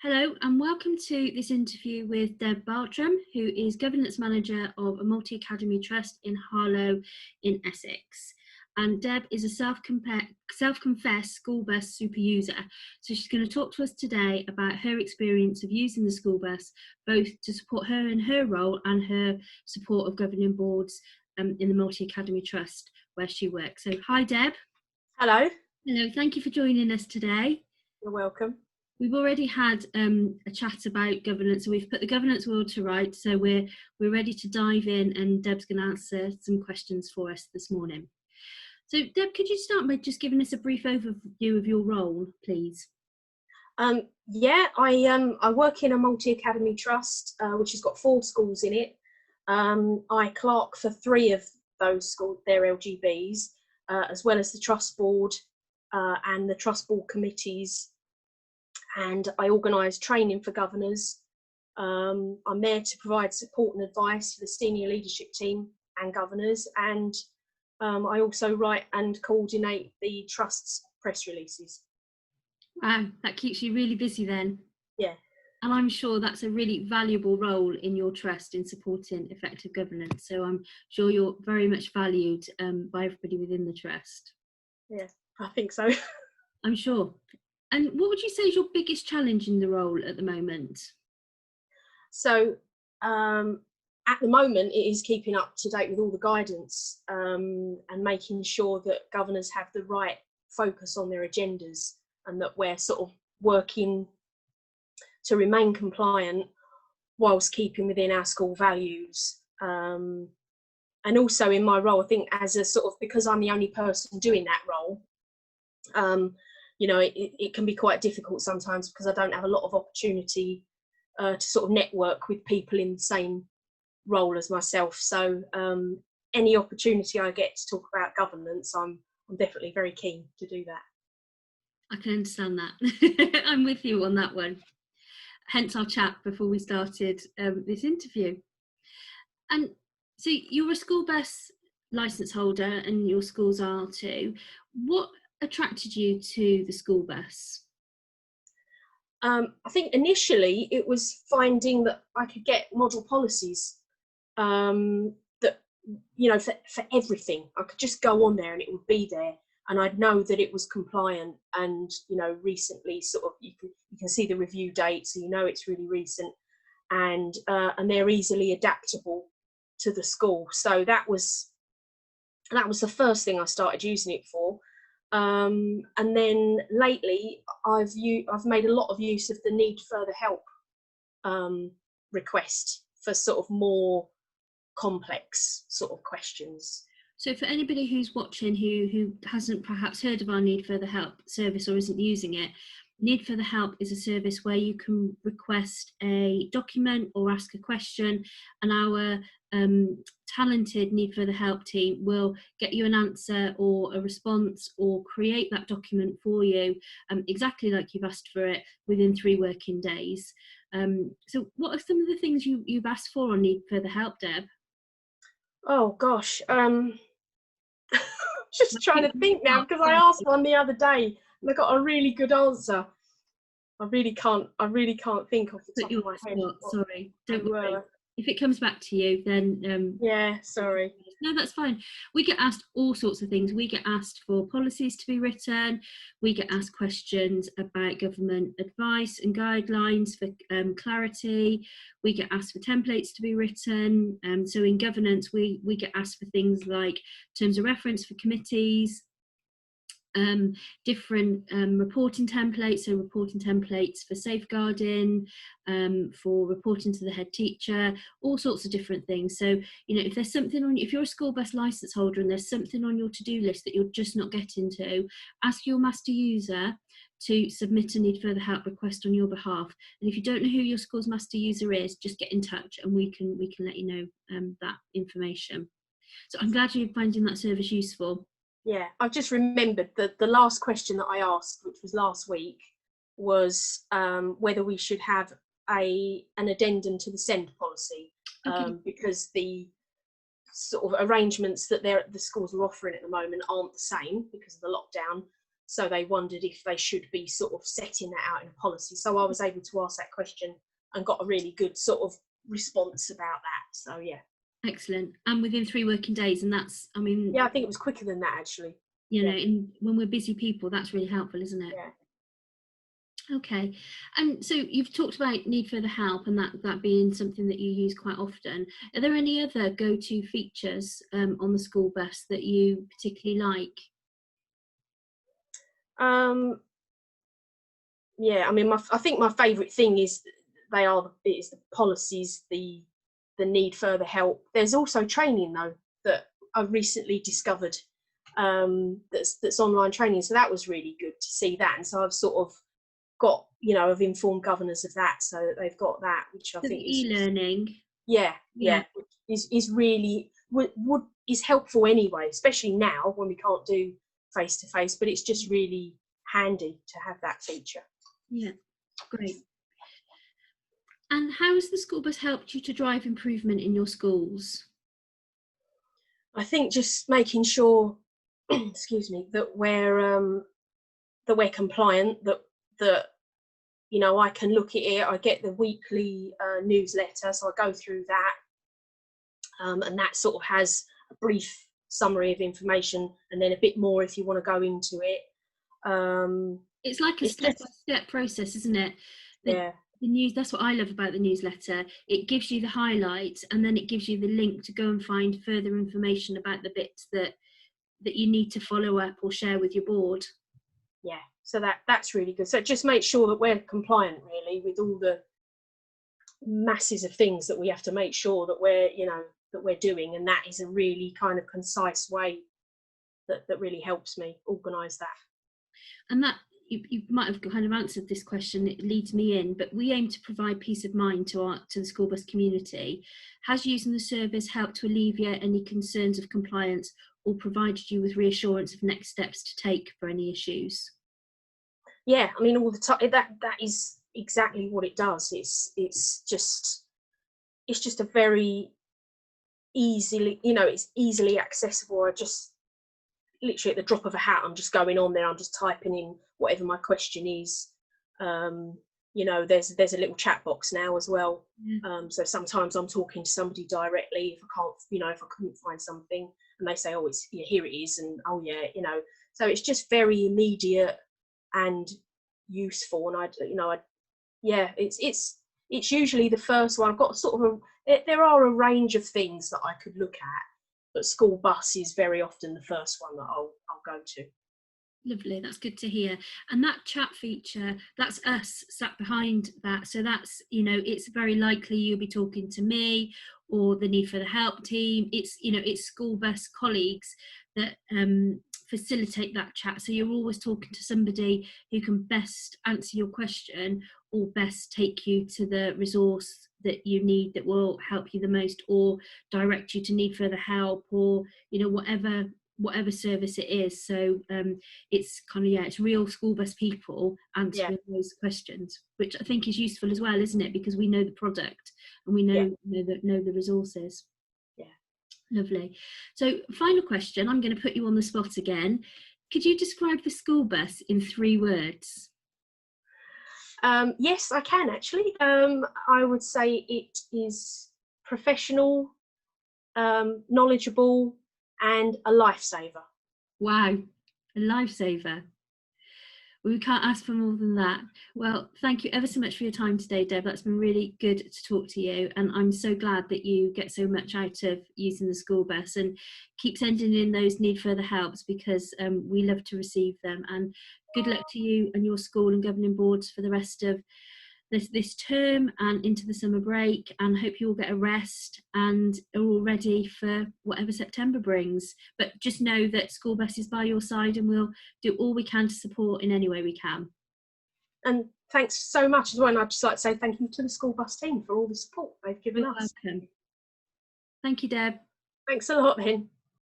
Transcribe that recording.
Hello and welcome to this interview with Deb Bartram, who is Governance Manager of a multi-academy trust in Harlow in Essex. And Deb is a self-confessed school bus super user. So she's going to talk to us today about her experience of using the school bus, both to support her in her role and her support of governing boards in the multi-academy trust where she works. So hi Deb. Hello. Hello, thank you for joining us today. You're welcome. We've already had a chat about governance, so we've put the governance wheel to rights, so we're ready to dive in, and Deb's going to answer some questions for us this morning. So Deb, could you start by just giving us a brief overview of your role, please? I work in a multi-academy trust, which has got 4 schools in it. I clerk for 3 of those schools, they're LGBs, as well as the trust board and the trust board committees. And I organise training for governors. I'm there to provide support and advice for the senior leadership team and governors. And I also write and coordinate the trust's press releases. Wow, that keeps you really busy then. Yeah. And I'm sure that's a really valuable role in your trust in supporting effective governance. So I'm sure you're very much valued by everybody within the trust. Yeah, I think so. I'm sure. And what would you say is your biggest challenge in the role at the moment? So at the moment, it is keeping up to date with all the guidance and making sure that governors have the right focus on their agendas and that we're sort of working to remain compliant whilst keeping within our school values. And also in my role, I think as a sort of, because I'm the only person doing that role, it can be quite difficult sometimes because I don't have a lot of opportunity to sort of network with people in the same role as myself. So any opportunity I get to talk about governance, I'm definitely very keen to do that. I can understand that. I'm with you on that one. Hence our chat before we started this interview. And so you're a school bus licence holder and your schools are too. What attracted you to the school bus? I think initially it was finding that I could get model policies that, for everything. I could just go on there and it would be there. And I'd know that it was compliant, and recently, sort of, you can see the review date, so it's really recent, and they're easily adaptable to the school. So that was the first thing I started using it for, and then lately I've made a lot of use of the need further help request for sort of more complex sort of questions. So for anybody who's watching who hasn't perhaps heard of our Need Further Help service or isn't using it, Need Further Help is a service where you can request a document or ask a question, and our talented Need Further Help team will get you an answer or a response or create that document for you exactly like you've asked for it within 3 working days. So what are some of the things you've asked for on Need Further Help, Deb? Oh gosh, just trying to think now, because I asked one the other day and I got a really good answer. I really can't think off the top of my head. Sorry, don't worry. If it comes back to you, then yeah, sorry. No, that's fine. We get asked all sorts of things. We get asked for policies to be written. We get asked questions about government advice and guidelines for clarity. We get asked for templates to be written. So in governance, we get asked for things like terms of reference for committees, different reporting templates, so reporting templates for safeguarding, for reporting to the head teacher, all sorts of different things. So, if there's something if you're a school bus licence holder and there's something on your to-do list that you're just not getting to, ask your master user to submit a Need Further Help request on your behalf. And if you don't know who your school's master user is, just get in touch and we can let you know that information. So I'm glad you're finding that service useful. Yeah, I've just remembered that the last question that I asked, which was last week, was whether we should have an addendum to the SEND policy, because the sort of arrangements that the schools are offering at the moment aren't the same because of the lockdown. So they wondered if they should be sort of setting that out in a policy. So I was able to ask that question and got a really good sort of response about that. So yeah. Excellent. And within 3 working days, and that's, I mean, yeah, I think it was quicker than that actually. You know, when we're busy people, that's really helpful, isn't it? Yeah. Okay. And so you've talked about need further help and that being something that you use quite often. Are there any other go-to features on the school bus that you particularly like? Yeah, I mean, I think my favourite thing is the policies, the need further help. There's also training though that I've recently discovered, that's online training. So that was really good to see that, and so I've sort of got, I've informed governors of that, so that they've got that, which I think is e-learning. Yeah, is really is helpful anyway, especially now when we can't do face to face. But it's just really handy to have that feature. Yeah, great. And how has the school bus helped you to drive improvement in your schools? I think just making sure, excuse me, that we're compliant. That I can look at it. I get the weekly newsletter, so I go through that, and that sort of has a brief summary of information, and then a bit more if you want to go into it. It's like a step-by-step process, isn't it? The news, that's what I love about the newsletter. It gives you the highlights, and then it gives you the link to go and find further information about the bits that you need to follow up or share with your board. Yeah, so that's really good. So just make sure that we're compliant really with all the masses of things that we have to make sure that we're doing, and that is a really kind of concise way that really helps me organise that. And that you might have kind of answered this question, it leads me in, but we aim to provide peace of mind to the school bus community. Has using the service helped to alleviate any concerns of compliance or provided you with reassurance of next steps to take for any issues? Yeah, I mean, all the time, that is exactly what it does. It's just a very easily, it's easily accessible. I just literally at the drop of a hat, I'm just going on there, I'm just typing in whatever my question is. There's a little chat box now as well. So sometimes I'm talking to somebody directly if I can't, if I couldn't find something, and they say, oh, it's here it is, and oh yeah, so it's just very immediate and useful. And it's usually the first one. I've got sort of there are a range of things that I could look at, but school bus is very often the first one that I'll go to. Lovely, that's good to hear. And that chat feature, that's us sat behind that. So that's, it's very likely you'll be talking to me or the need for the help team. It's school bus colleagues that facilitate that chat. So you're always talking to somebody who can best answer your question or best take you to the resource that you need that will help you the most, or direct you to need further help, or whatever service it is. So it's kind of it's real school bus people answering those questions, which I think is useful as well, isn't it? Because we know the product and we know the resources. Yeah. Lovely. So final question, I'm going to put you on the spot again. Could you describe the school bus in 3 words? Yes, I can actually. I would say it is professional, knowledgeable, and a lifesaver. Wow, a lifesaver. We can't ask for more than that. Well, thank you ever so much for your time today, Deb. That's been really good to talk to you, and I'm so glad that you get so much out of using the school bus, and keep sending in those need further helps, because we love to receive them. And good luck to you and your school and governing boards for the rest of this term and into the summer break, and hope you all get a rest and are all ready for whatever September brings. But just know that school bus is by your side, and we'll do all we can to support in any way we can. And thanks so much as well. And I'd just like to say thank you to the school bus team for all the support they've given us. Welcome. Thank you, Deb. Thanks a lot then.